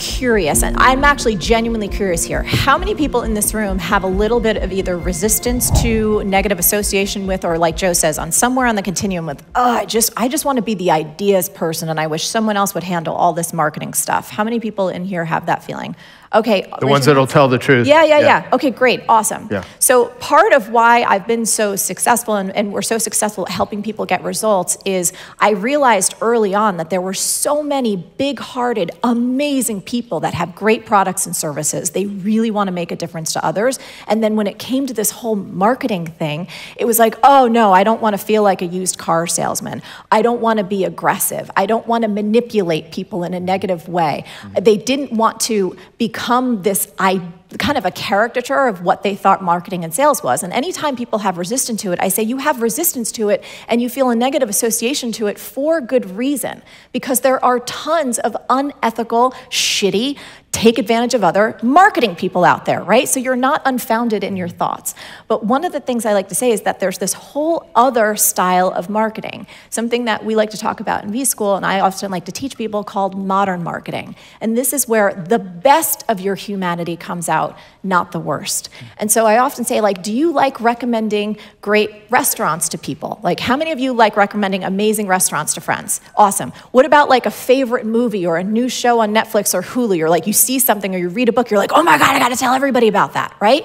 curious, and I'm actually genuinely curious here. How many people in this room have a little bit of either resistance to, negative association with, or like Joe says, on somewhere on the continuum with, oh, I just want to be the ideas person and I wish someone else would handle all this marketing stuff? How many people in here have that feeling? Okay. The ones that'll tell the truth. Yeah. Okay, great, awesome. Yeah. So part of why I've been so successful and we're so successful at helping people get results is I realized early on that there were so many big-hearted, amazing people that have great products and services. They really want to make a difference to others. And then when it came to this whole marketing thing, it was like, oh no, I don't want to feel like a used car salesman. I don't want to be aggressive. I don't want to manipulate people in a negative way. They didn't want to become this kind of a caricature of what they thought marketing and sales was. And anytime people have resistance to it, I say you have resistance to it and you feel a negative association to it for good reason, because there are tons of unethical, shitty, take advantage of other marketing people out there, right? So you're not unfounded in your thoughts. But one of the things I like to say is that there's this whole other style of marketing, something that we like to talk about in V-School, and I often like to teach people, called modern marketing. And this is where the best of your humanity comes out, not the worst. And so I often say, like, do you like recommending great restaurants to people? Like, how many of you like recommending amazing restaurants to friends? Awesome. What about like a favorite movie or a new show on Netflix or Hulu, or like you see something or you read a book, you're like, oh my God, I gotta tell everybody about that, right?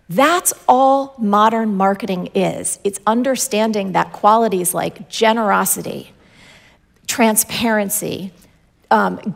That's all modern marketing is. It's understanding that qualities like generosity, transparency,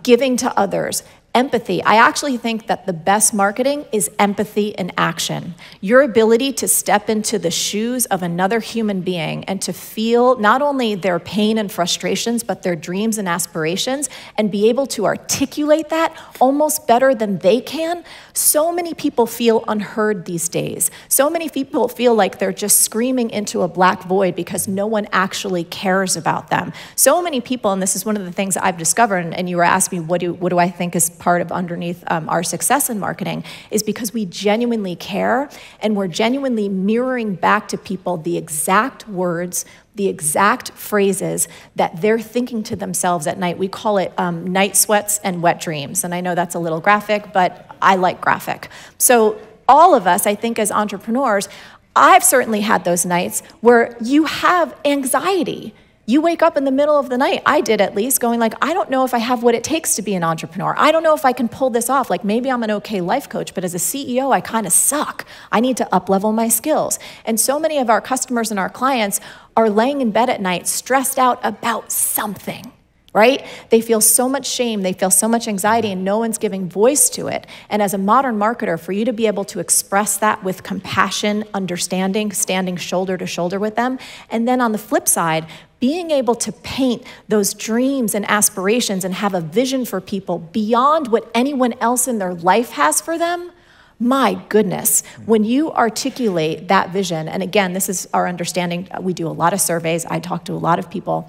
giving to others, empathy. I actually think that the best marketing is empathy in action. Your ability to step into the shoes of another human being and to feel not only their pain and frustrations, but their dreams and aspirations, and be able to articulate that almost better than they can. So many people feel unheard these days. So many people feel like they're just screaming into a black void because no one actually cares about them. So many people, and this is one of the things I've discovered, and you were asking me, what do I think is part of underneath our success in marketing, is because we genuinely care and we're genuinely mirroring back to people the exact words, the exact phrases that they're thinking to themselves at night. We call it night sweats and wet dreams. And I know that's a little graphic, but I like graphic. So all of us, I think as entrepreneurs, I've certainly had those nights where you have anxiety. You wake up in the middle of the night, I did at least, going like, I don't know if I have what it takes to be an entrepreneur. I don't know if I can pull this off. Like, maybe I'm an okay life coach, but as a CEO, I kind of suck. I need to up-level my skills. And so many of our customers and our clients are laying in bed at night stressed out about something, right? They feel so much shame, they feel so much anxiety, and no one's giving voice to it. And as a modern marketer, for you to be able to express that with compassion, understanding, standing shoulder to shoulder with them, and then on the flip side, being able to paint those dreams and aspirations and have a vision for people beyond what anyone else in their life has for them, my goodness, when you articulate that vision, and again, this is our understanding, we do a lot of surveys, I talk to a lot of people,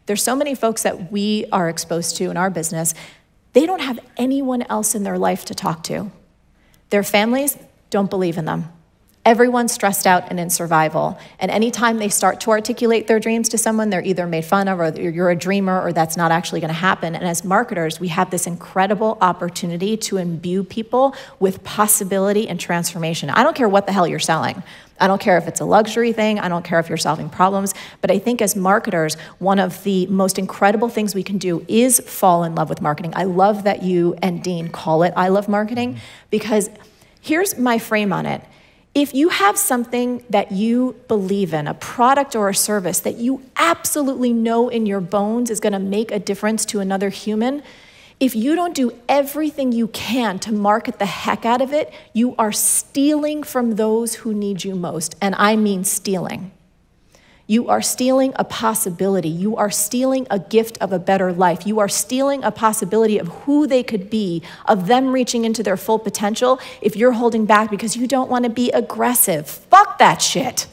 there's so many folks that we are exposed to in our business, they don't have anyone else in their life to talk to. Their families don't believe in them. Everyone's stressed out and in survival. And anytime they start to articulate their dreams to someone, they're either made fun of, or you're a dreamer, or that's not actually going to happen. And as marketers, we have this incredible opportunity to imbue people with possibility and transformation. I don't care what the hell you're selling. I don't care if it's a luxury thing. I don't care if you're solving problems. But I think as marketers, one of the most incredible things we can do is fall in love with marketing. I love that you and Dean call it I Love Marketing, because here's my frame on it. If you have something that you believe in, a product or a service that you absolutely know in your bones is going to make a difference to another human, if you don't do everything you can to market the heck out of it, you are stealing from those who need you most. And I mean stealing. You are stealing a possibility. You are stealing a gift of a better life. You are stealing a possibility of who they could be, of them reaching into their full potential if you're holding back because you don't want to be aggressive. Fuck that shit.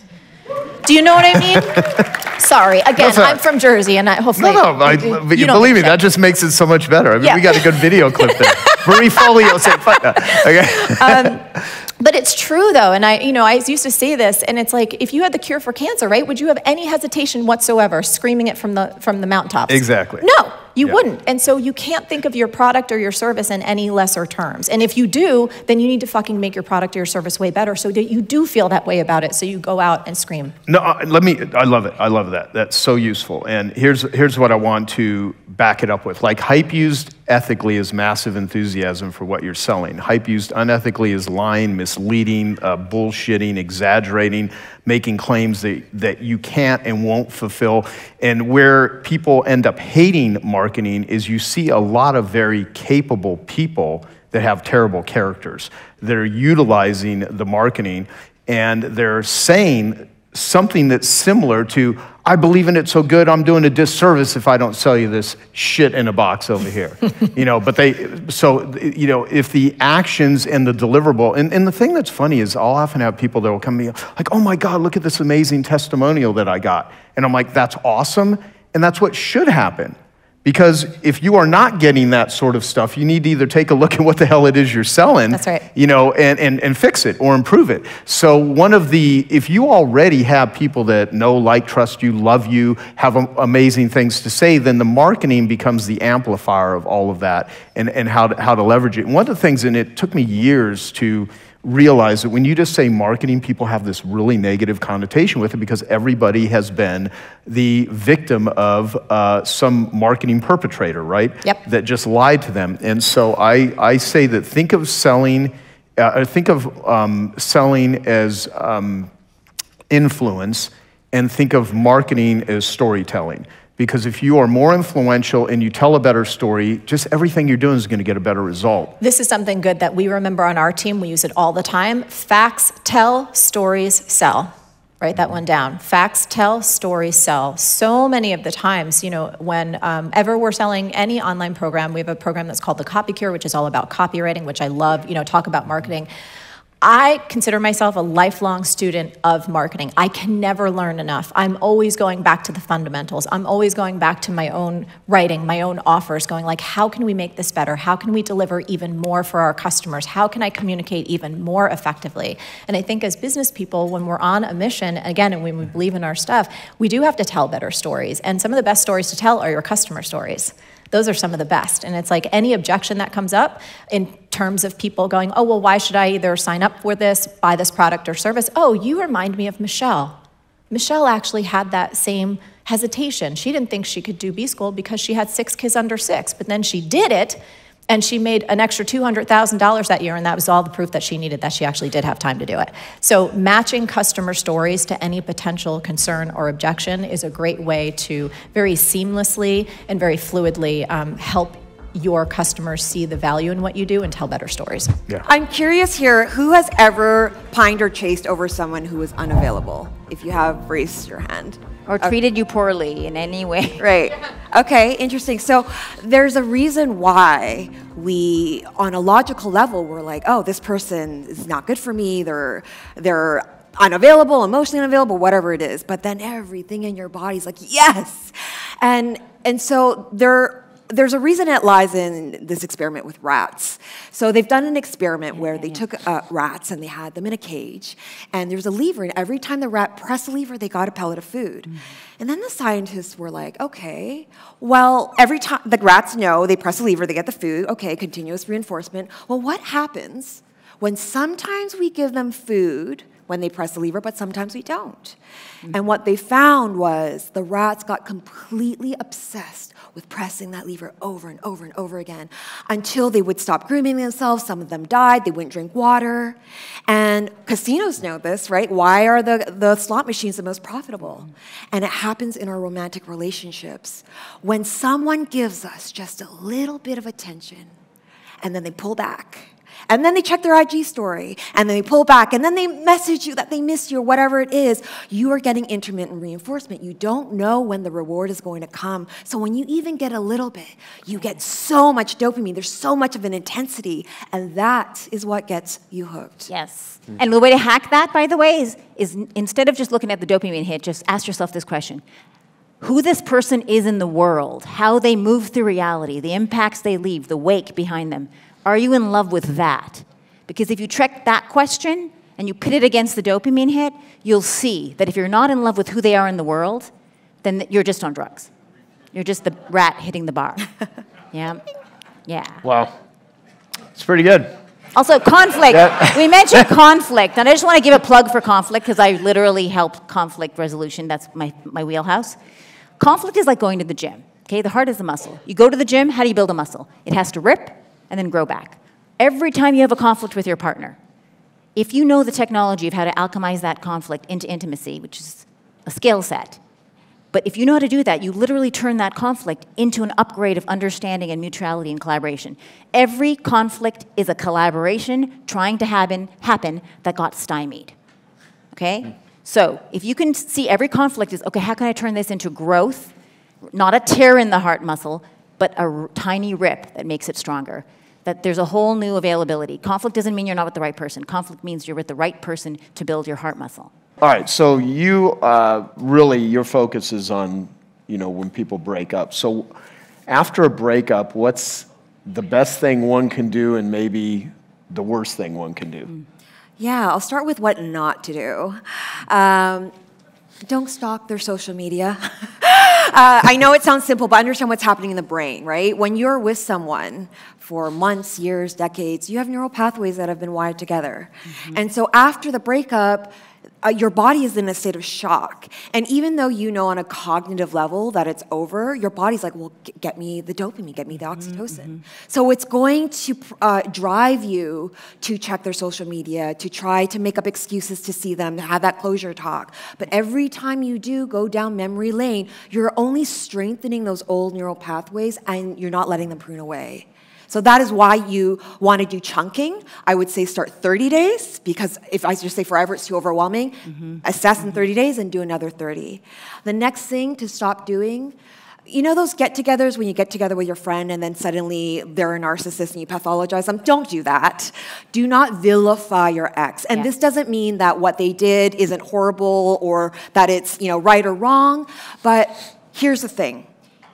Do you know what I mean? Sorry, again, I'm from Jersey, and hopefully... but you believe me, that just makes it so much better. I mean, we got a good video clip there. Marie Forleo said, fuck that. Okay. But it's true though, and I used to say this, and it's like, if you had the cure for cancer, right, would you have any hesitation whatsoever screaming it from the mountaintops? Exactly. No, you wouldn't. And so you can't think of your product or your service in any lesser terms. And if you do, then you need to fucking make your product or your service way better so that you do feel that way about it, so you go out and scream. No, I love it. I love that. That's so useful. And here's what I want to back it up with. Like, hype used ethically is massive enthusiasm for what you're selling. Hype used unethically is lying, misleading, bullshitting, exaggerating, making claims that you can't and won't fulfill. And where people end up hating marketing is you see a lot of very capable people that have terrible characters. They're utilizing the marketing and they're saying something that's similar to, I believe in it so good, I'm doing a disservice if I don't sell you this shit in a box over here. If the actions and the deliverable, and the thing that's funny is I'll often have people that will come to me like, oh my God, look at this amazing testimonial that I got. And I'm like, that's awesome. And that's what should happen. Because if you are not getting that sort of stuff, you need to either take a look at what the hell it is you're selling, that's right, and fix it or improve it. So if you already have people that know, like, trust you, love you, have amazing things to say, then the marketing becomes the amplifier of all of that and how to leverage it. And one of the things, and it took me years to realize that when you just say marketing, people have this really negative connotation with it because everybody has been the victim of some marketing perpetrator, right? Yep. That just lied to them. And so I say that think of selling as influence, and think of marketing as storytelling. Because if you are more influential and you tell a better story, just everything you're doing is going to get a better result. This is something good that we remember on our team. We use it all the time. Facts tell, stories sell. Write that one down. Facts tell, stories sell. So many of the times, whenever we're selling any online program, we have a program that's called the Copy Cure, which is all about copywriting, which I love, talk about marketing. I consider myself a lifelong student of marketing. I can never learn enough. I'm always going back to the fundamentals. I'm always going back to my own writing, my own offers, going like, how can we make this better? How can we deliver even more for our customers? How can I communicate even more effectively? And I think as business people, when we're on a mission, again, and when we believe in our stuff, we do have to tell better stories. And some of the best stories to tell are your customer stories. Those are some of the best. And it's like any objection that comes up in terms of people going, oh, well, why should I either sign up for this, buy this product or service? Oh, you remind me of Michelle. Michelle actually had that same hesitation. She didn't think she could do B-School because she had 6 kids under 6, but then she did it, and she made an extra $200,000 that year, and that was all the proof that she needed that she actually did have time to do it. So matching customer stories to any potential concern or objection is a great way to very seamlessly and very fluidly help your customers see the value in what you do and tell better stories. Yeah. I'm curious here, who has ever pined or chased over someone who was unavailable? If you have, raise your hand. Or treated you poorly in any way. Right. Okay, interesting. So there's a reason why we, on a logical level, we're like, oh, this person is not good for me. They're unavailable, emotionally unavailable, whatever it is. But then everything in your body's like, yes. And so there's a reason it lies in this experiment with rats. So they've done an experiment where they took rats and they had them in a cage, and there's a lever, and every time the rat pressed the lever, they got a pellet of food. And then the scientists were like, okay, well, every time the rats know they press the lever, they get the food, okay, continuous reinforcement. Well, what happens when sometimes we give them food when they press the lever, but sometimes we don't? And what they found was the rats got completely obsessed with pressing that lever over and over and over again until they would stop grooming themselves. Some of them died. They wouldn't drink water. And casinos know this, right? Why are the slot machines the most profitable? And it happens in our romantic relationships. When someone gives us just a little bit of attention, and then they pull back, and then they check their IG story, and then they pull back, and then they message you that they miss you or whatever it is, you are getting intermittent reinforcement. You don't know when the reward is going to come. So when you even get a little bit, you get so much dopamine. There's so much of an intensity, and that is what gets you hooked. Yes. And the way to hack that, by the way, is instead of just looking at the dopamine hit, just ask yourself this question. Who this person is in the world, how they move through reality, the impacts they leave, the wake behind them. Are you in love with that? Because if you check that question and you pit it against the dopamine hit, you'll see that if you're not in love with who they are in the world, then you're just on drugs. You're just the rat hitting the bar. Yeah? Yeah. Wow. It's pretty good. Also, conflict. Yeah. We mentioned conflict, and I just want to give a plug for conflict because I literally help conflict resolution. That's my wheelhouse. Conflict is like going to the gym. Okay, the heart is the muscle. You go to the gym, how do you build a muscle? It has to rip and then grow back. Every time you have a conflict with your partner, if you know the technology of how to alchemize that conflict into intimacy, which is a skill set, but if you know how to do that, you literally turn that conflict into an upgrade of understanding and mutuality and collaboration. Every conflict is a collaboration trying to happen that got stymied. Okay? So if you can see every conflict is, okay, how can I turn this into growth? Not a tear in the heart muscle, but a tiny rip that makes it stronger. That there's a whole new availability. Conflict doesn't mean you're not with the right person. Conflict means you're with the right person to build your heart muscle. All right, so you really, your focus is on, when people break up. So after a breakup, what's the best thing one can do and maybe the worst thing one can do? Yeah, I'll start with what not to do. Don't stalk their social media. I know it sounds simple, but understand what's happening in the brain, right? When you're with someone for months, years, decades, you have neural pathways that have been wired together. And so after the breakup, your body is in a state of shock. And even though you know on a cognitive level that it's over, your body's like, well, get me the dopamine, get me the oxytocin. So it's going to drive you to check their social media, to try to make up excuses to see them, to have that closure talk. But every time you do go down memory lane, you're only strengthening those old neural pathways and you're not letting them prune away. So that is why you want to do chunking. I would say start 30 days, because if I just say forever, it's too overwhelming. Assess in 30 days and do another 30. The next thing to stop doing, you know those get-togethers when you get together with your friend and then suddenly they're a narcissist and you pathologize them? Don't do that. Do not vilify your ex. And this doesn't mean that what they did isn't horrible or that it's right or wrong, but here's the thing.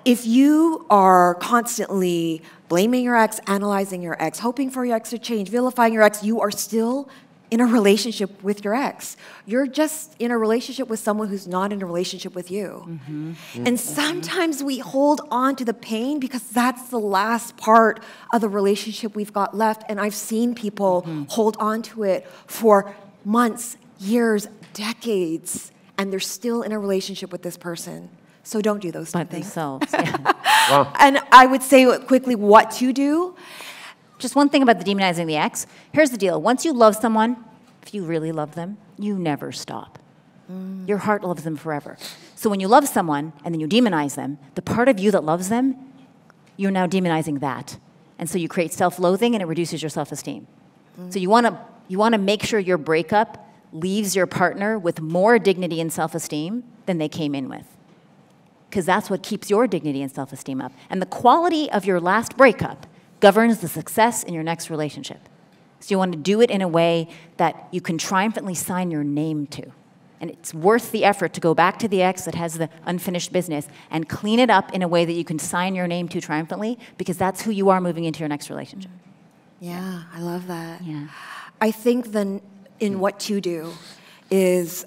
If you are constantly blaming your ex, analyzing your ex, hoping for your ex to change, vilifying your ex, you are still in a relationship with your ex. You're just in a relationship with someone who's not in a relationship with you. And sometimes we hold on to the pain because that's the last part of the relationship we've got left. And I've seen people hold on to it for months, years, decades, and they're still in a relationship with this person. So don't do those things. Themselves. Wow. And I would say quickly what to do. Just one thing about the demonizing the ex. Here's the deal. Once you love someone, if you really love them, you never stop. Your heart loves them forever. So when you love someone and then you demonize them, the part of you that loves them, you're now demonizing that. And so you create self-loathing and it reduces your self-esteem. So you want to make sure your breakup leaves your partner with more dignity and self-esteem than they came in with. Because that's what keeps your dignity and self-esteem up. And the quality of your last breakup governs the success in your next relationship. So you want to do it in a way that you can triumphantly sign your name to. And it's worth the effort to go back to the ex that has the unfinished business and clean it up in a way that you can sign your name to triumphantly, because that's who you are moving into your next relationship. Yeah, I love that. Yeah. I think then in what to do is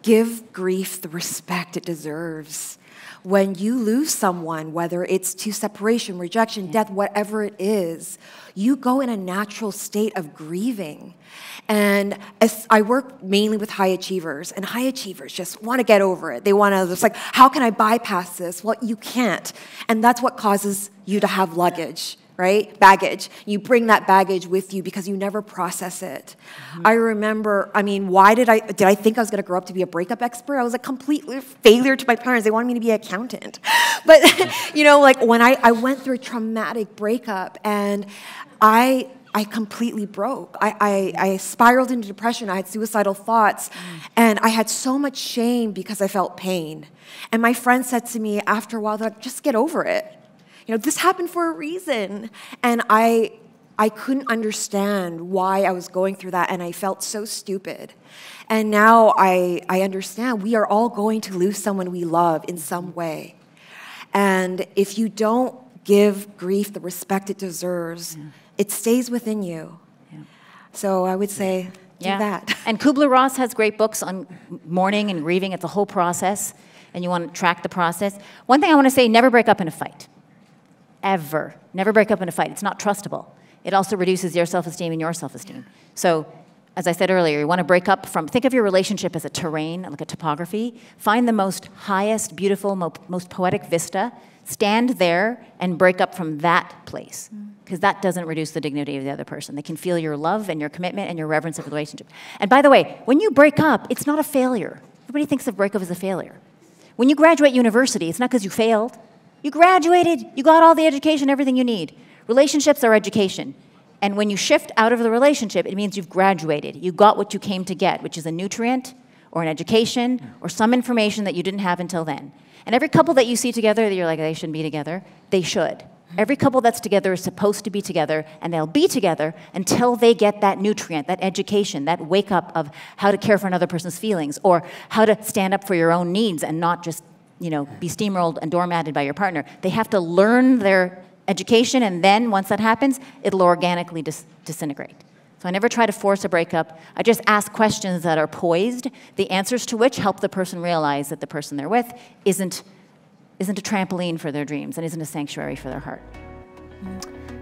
give grief the respect it deserves. When you lose someone, whether it's to separation, rejection, death, whatever it is, you go in a natural state of grieving. And as I work mainly with high achievers, and high achievers just want to get over it. They want to, it's like, how can I bypass this? Well, you can't. And that's what causes you to have luggage, right? Baggage. You bring that baggage with you because you never process it. I remember, why did I think I was going to grow up to be a breakup expert? I was a complete failure to my parents. They wanted me to be an accountant. But, when I went through a traumatic breakup and I completely broke. I spiraled into depression. I had suicidal thoughts. And I had so much shame because I felt pain. And my friend said to me after a while, just get over it. This happened for a reason. And I couldn't understand why I was going through that, and I felt so stupid. And now I understand we are all going to lose someone we love in some way. And if you don't give grief the respect it deserves, it stays within you. So I would say do that. And Kubler-Ross has great books on mourning and grieving. It's a whole process, and you want to track the process. One thing I want to say, never break up in a fight. Ever. Never break up in a fight. It's not trustable. It also reduces your self-esteem and your self-esteem. So, as I said earlier, you want to break up from, think of your relationship as a terrain, like a topography. Find the most highest, beautiful, most poetic vista. Stand there and break up from that place. Because that doesn't reduce the dignity of the other person. They can feel your love and your commitment and your reverence of the relationship. And by the way, when you break up, it's not a failure. Everybody thinks of breakup as a failure. When you graduate university, it's not because you failed. You graduated, you got all the education, everything you need. Relationships are education. And when you shift out of the relationship, it means you've graduated. You got what you came to get, which is a nutrient or an education or some information that you didn't have until then. And every couple that you see together, that you're like, they shouldn't be together, they should. Every couple that's together is supposed to be together, and they'll be together until they get that nutrient, that education, that wake up of how to care for another person's feelings, or how to stand up for your own needs and not just, be steamrolled and doormatted by your partner. They have to learn their education, and then once that happens, it'll organically disintegrate. So I never try to force a breakup. I just ask questions that are poised, the answers to which help the person realize that the person they're with isn't a trampoline for their dreams and isn't a sanctuary for their heart.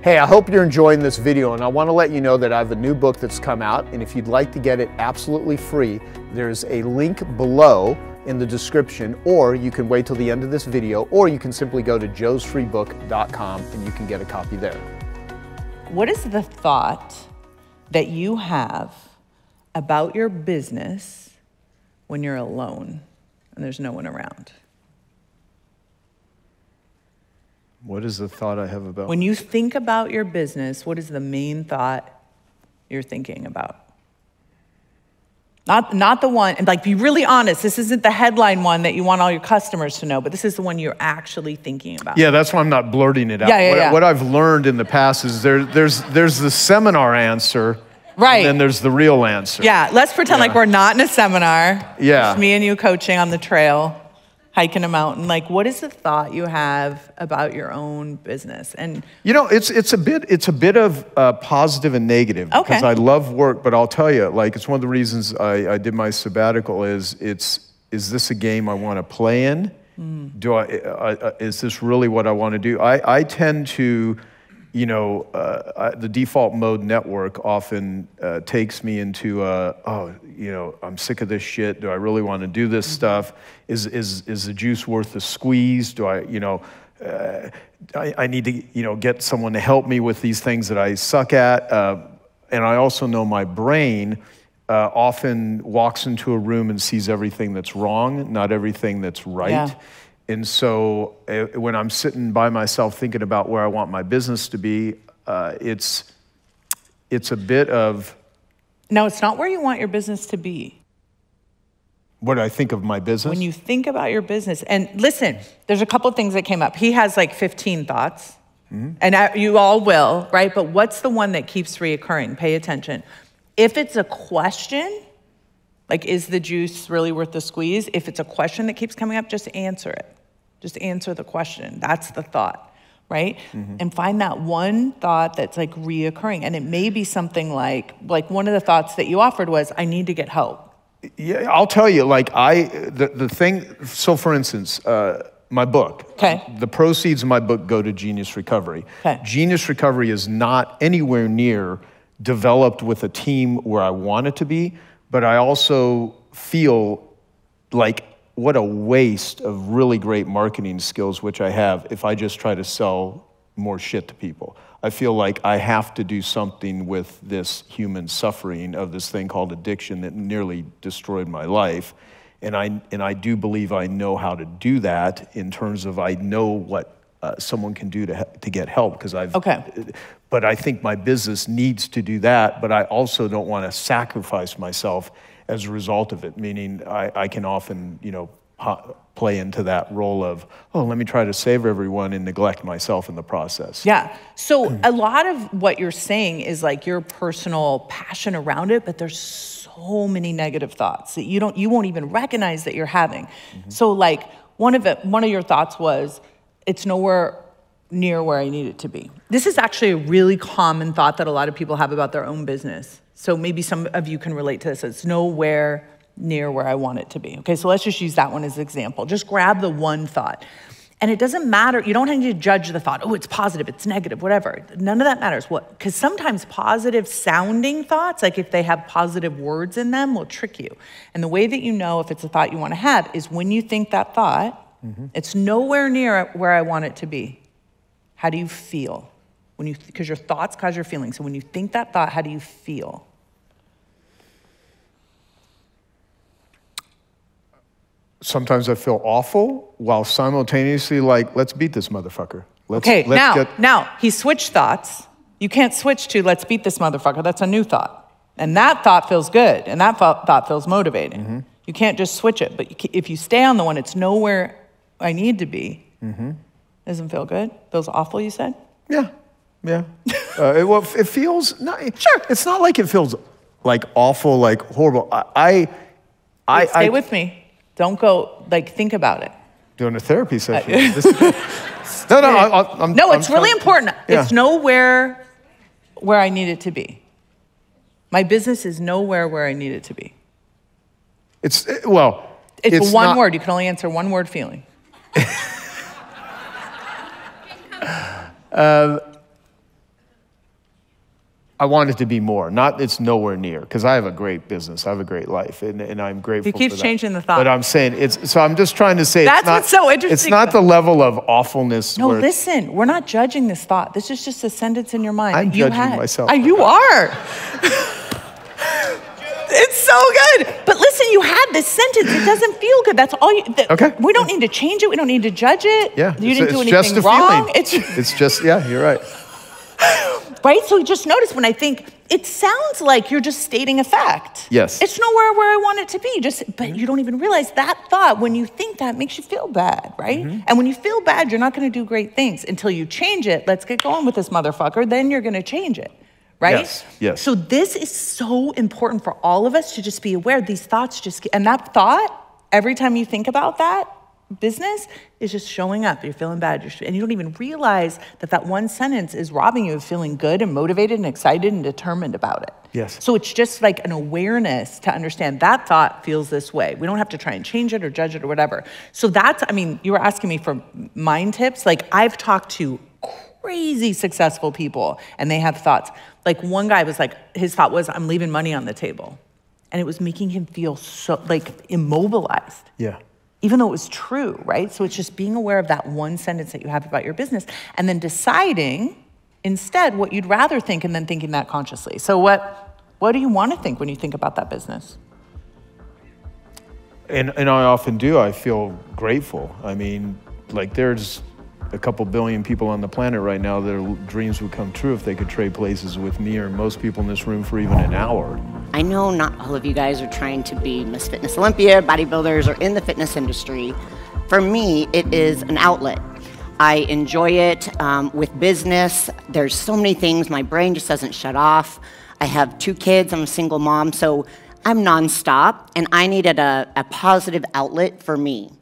Hey, I hope you're enjoying this video, and I want to let you know that I have a new book that's come out, and if you'd like to get it absolutely free, there's a link below in the description, or you can wait till the end of this video, or you can simply go to joesfreebook.com and you can get a copy there. What is the thought that you have about your business when you're alone and there's no one around? What is the thought I have about? When you think about your business, what is the main thought you're thinking about? Not the one, and be really honest, this isn't the headline one that you want all your customers to know, but this is the one you're actually thinking about. Yeah, that's why I'm not blurting it out. Yeah. What I've learned in the past is there's the seminar answer, right? And then there's the real answer. Yeah, let's pretend like we're not in a seminar. Yeah. Just me and you coaching on the trail, hiking a mountain. What is the thought you have about your own business? And it's a bit of positive and negative, because I love work, but I'll tell you, it's one of the reasons I did my sabbatical is this a game I want to play in? Is this really what I want to do? I tend to, the default mode network often takes me into, I'm sick of this shit. Do I really want to do this stuff? Is the juice worth the squeeze? Do I need to, get someone to help me with these things that I suck at. And I also know my brain often walks into a room and sees everything that's wrong, not everything that's right. Yeah. And so when I'm sitting by myself thinking about where I want my business to be, it's a bit of... No, it's not where you want your business to be. What do I think of my business? When you think about your business, and listen, there's a couple things that came up. He has 15 thoughts, and you all will, right? But what's the one that keeps reoccurring? Pay attention. If it's a question, is the juice really worth the squeeze? If it's a question that keeps coming up, just answer it. Just answer the question. That's the thought, right? And find that one thought that's reoccurring. And it may be something like one of the thoughts that you offered was, I need to get help. Yeah, I'll tell you, the thing, so for instance, my book, the proceeds of my book go to Genius Recovery. Genius Recovery is not anywhere near developed with a team where I want it to be, but I also feel what a waste of really great marketing skills, which I have, if I just try to sell more shit to people. I feel like I have to do something with this human suffering of this thing called addiction that nearly destroyed my life. And I do believe I know how to do that in terms of I know what someone can do to get help, because but I think my business needs to do that, but I also don't want to sacrifice myself as a result of it, meaning I can often, play into that role of, let me try to save everyone and neglect myself in the process. Yeah, so a lot of what you're saying is your personal passion around it, but there's so many negative thoughts that you won't even recognize that you're having. So one of your thoughts was, it's nowhere near where I need it to be. This is actually a really common thought that a lot of people have about their own business. So maybe some of you can relate to this. It's nowhere near where I want it to be. Okay, so let's just use that one as an example. Just grab the one thought. And it doesn't matter, you don't need to judge the thought. Oh, it's positive, it's negative, whatever. None of that matters. Because sometimes positive sounding thoughts, like if they have positive words in them, will trick you. And the way that you know if it's a thought you want to have is when you think that thought, it's nowhere near where I want it to be. How do you feel? Because your thoughts cause your feelings. So when you think that thought, how do you feel? Sometimes I feel awful while simultaneously like, let's beat this motherfucker. Now, he switched thoughts. You can't switch to let's beat this motherfucker. That's a new thought. And that thought feels good. And that thought feels motivating. You can't just switch it. But if you stay on the one, it's nowhere I need to be. Doesn't feel good? Feels awful, you said? Yeah. It feels, sure. It's not like it feels like awful, like horrible. Stay with me. Don't go, think about it. Doing a therapy session. No, it's really important. Yeah. It's nowhere where I need it to be. My business is nowhere where I need it to be. It's one word. You can only answer one word feeling. I want it to be more. Not it's nowhere near, because I have a great business. I have a great life, and I'm grateful for that. He keeps changing the thought. But I'm saying, so I'm just trying to say that's what's so interesting. It's not the level of awfulness. No, listen, we're not judging this thought. This is just a sentence in your mind. I'm judging myself. You are. It's so good. But listen, you had this sentence. It doesn't feel good. That's all you... Okay. We don't need to change it. We don't need to judge it. Yeah. You didn't do anything just a wrong. Feeling. It's just, yeah, you're right. Right? So just notice when I think, it sounds like you're just stating a fact. Yes. It's nowhere where I want it to be. But you don't even realize that thought, when you think that, makes you feel bad, right? And when you feel bad, you're not going to do great things until you change it. Let's get going with this motherfucker. Then you're going to change it. Right? Yes. So this is so important for all of us to just be aware. These thoughts and that thought, every time you think about that business, is just showing up. You're feeling bad. And you don't even realize that one sentence is robbing you of feeling good and motivated and excited and determined about it. Yes. So it's just like an awareness to understand that thought feels this way. We don't have to try and change it or judge it or whatever. So you were asking me for mind tips. I've talked to crazy successful people and they have thoughts. One guy was his thought was, I'm leaving money on the table. And it was making him feel so immobilized. Yeah. Even though it was true, right? So it's just being aware of that one sentence that you have about your business and then deciding instead what you'd rather think and then thinking that consciously. So what do you want to think when you think about that business? And I often do. I feel grateful. I mean, there's a couple billion people on the planet right now, their dreams would come true if they could trade places with me or most people in this room for even an hour. I know not all of you guys are trying to be Miss Fitness Olympia, bodybuilders, or in the fitness industry. For me, it is an outlet. I enjoy it with business. There's so many things. My brain just doesn't shut off. I have 2 kids. I'm a single mom, so I'm nonstop, and I needed a positive outlet for me.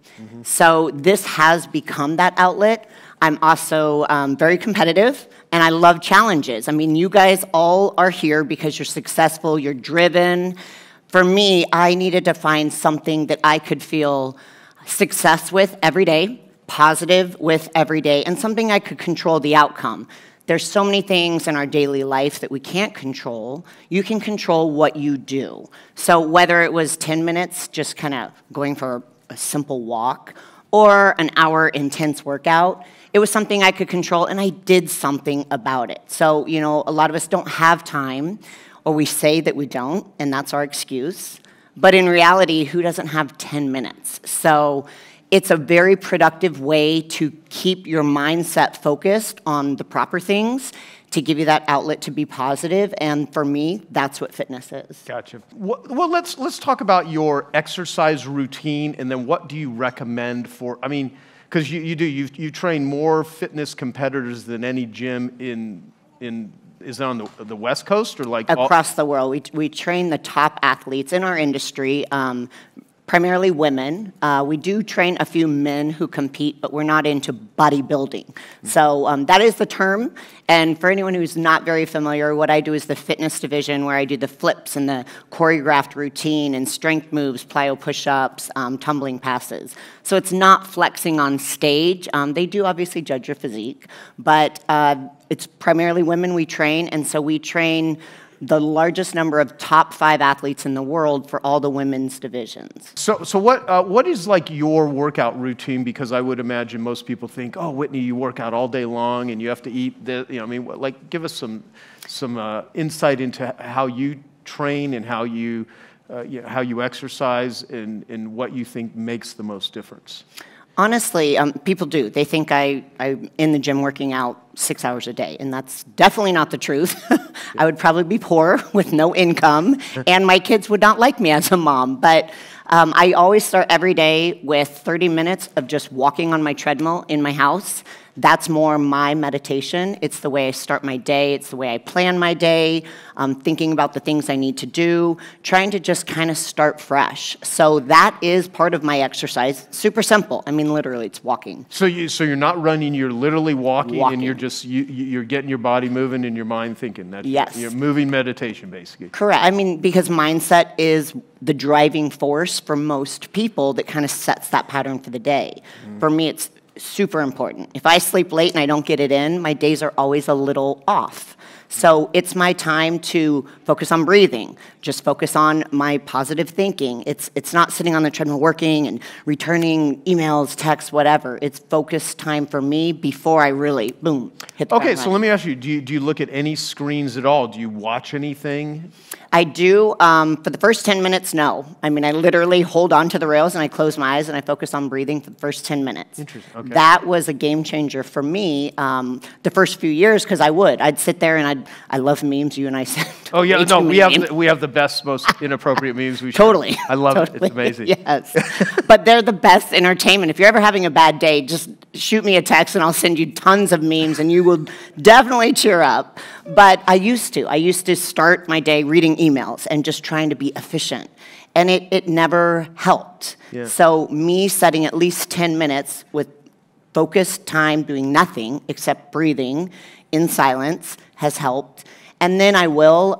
So this has become that outlet. I'm also very competitive, and I love challenges. I mean, you guys all are here because you're successful, you're driven. For me, I needed to find something that I could feel success with every day, positive with every day, and something I could control the outcome. There's so many things in our daily life that we can't control. You can control what you do. So whether it was 10 minutes just kind of going for a simple walk or an hour intense workout, it was something I could control, and I did something about it. So, a lot of us don't have time, or we say that we don't, and that's our excuse. But in reality, who doesn't have 10 minutes? So it's a very productive way to keep your mindset focused on the proper things, to give you that outlet to be positive, and for me, that's what fitness is. Gotcha. Well, let's talk about your exercise routine, and then what do you recommend for, because you train more fitness competitors than any gym is it on the West Coast or across the world? We train the top athletes in our industry. Primarily women. We do train a few men who compete, but we're not into bodybuilding. So that is the term. And for anyone who's not very familiar, what I do is the fitness division, where I do the flips and the choreographed routine and strength moves, plyo push-ups, tumbling passes. So it's not flexing on stage. They do obviously judge your physique, but it's primarily women we train, and so we train the largest number of top 5 athletes in the world for all the women's divisions. So what is like your workout routine? Because I would imagine most people think, oh, Whitney, you work out all day long and you have to eat this. You know, I mean, like, give us some insight into how you train and how you exercise and what you think makes the most difference. Honestly, people do. They think I'm in the gym working out 6 hours a day, and that's definitely not the truth. I would probably be poor with no income, and my kids would not like me as a mom. But I always start every day with 30 minutes of just walking on my treadmill in my house. That's more my meditation. It's the way I start my day. It's the way I plan my day, thinking about the things I need to do, trying to just kind of start fresh. So that is part of my exercise. Super simple. I mean, literally, it's walking. So you're not running. You're literally walking. And you're just you're getting your body moving and your mind thinking. Yes. You're moving meditation, basically. Correct. I mean, because mindset is the driving force for most people that kind of sets that pattern for the day. For me, it's super important. If I sleep late and I don't get it in, my days are always a little off. So it's my time to focus on breathing, just focus on my positive thinking. It's not sitting on the treadmill working and returning emails, texts, whatever. It's focused time for me before I really, boom, hit the ground so let me ask you, do you look at any screens at all? Do you watch anything? I do. For the first 10 minutes, no. I mean, I literally hold on to the rails and I close my eyes and I focus on breathing for the first 10 minutes. Interesting. Okay. That was a game changer for me the first few years, because I'd sit there and I love memes. You and I said. Oh yeah, no, we have the best, most inappropriate memes. Totally. I love totally. it. It's amazing. Yes, but they're the best entertainment. If you're ever having a bad day, just shoot me a text and I'll send you tons of memes and you will definitely cheer up. But I used to start my day reading emails and just trying to be efficient. And it never helped. Yeah. So me setting at least 10 minutes with focused time doing nothing except breathing in silence has helped. And then I will,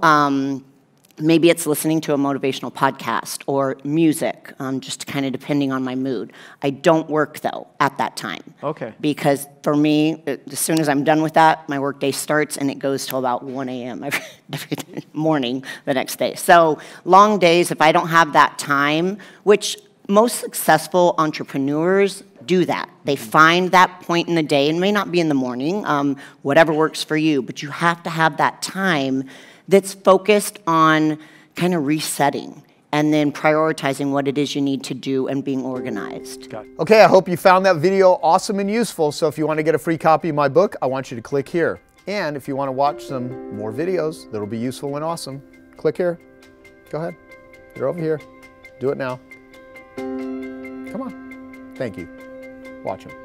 maybe it's listening to a motivational podcast or music, just kind of depending on my mood. I don't work, though, at that time. Okay. Because for me, as soon as I'm done with that, my workday starts and it goes till about 1 a.m. every morning the next day. So long days, if I don't have that time, which most successful entrepreneurs do that. They find that point in the day, and it may not be in the morning, whatever works for you, but you have to have that time that's focused on kind of resetting and then prioritizing what it is you need to do and being organized. Okay, I hope you found that video awesome and useful. So if you want to get a free copy of my book, I want you to click here. And if you want to watch some more videos that'll be useful and awesome, click here. Go ahead. They're over here. Do it now. Come on. Thank you. Watch them.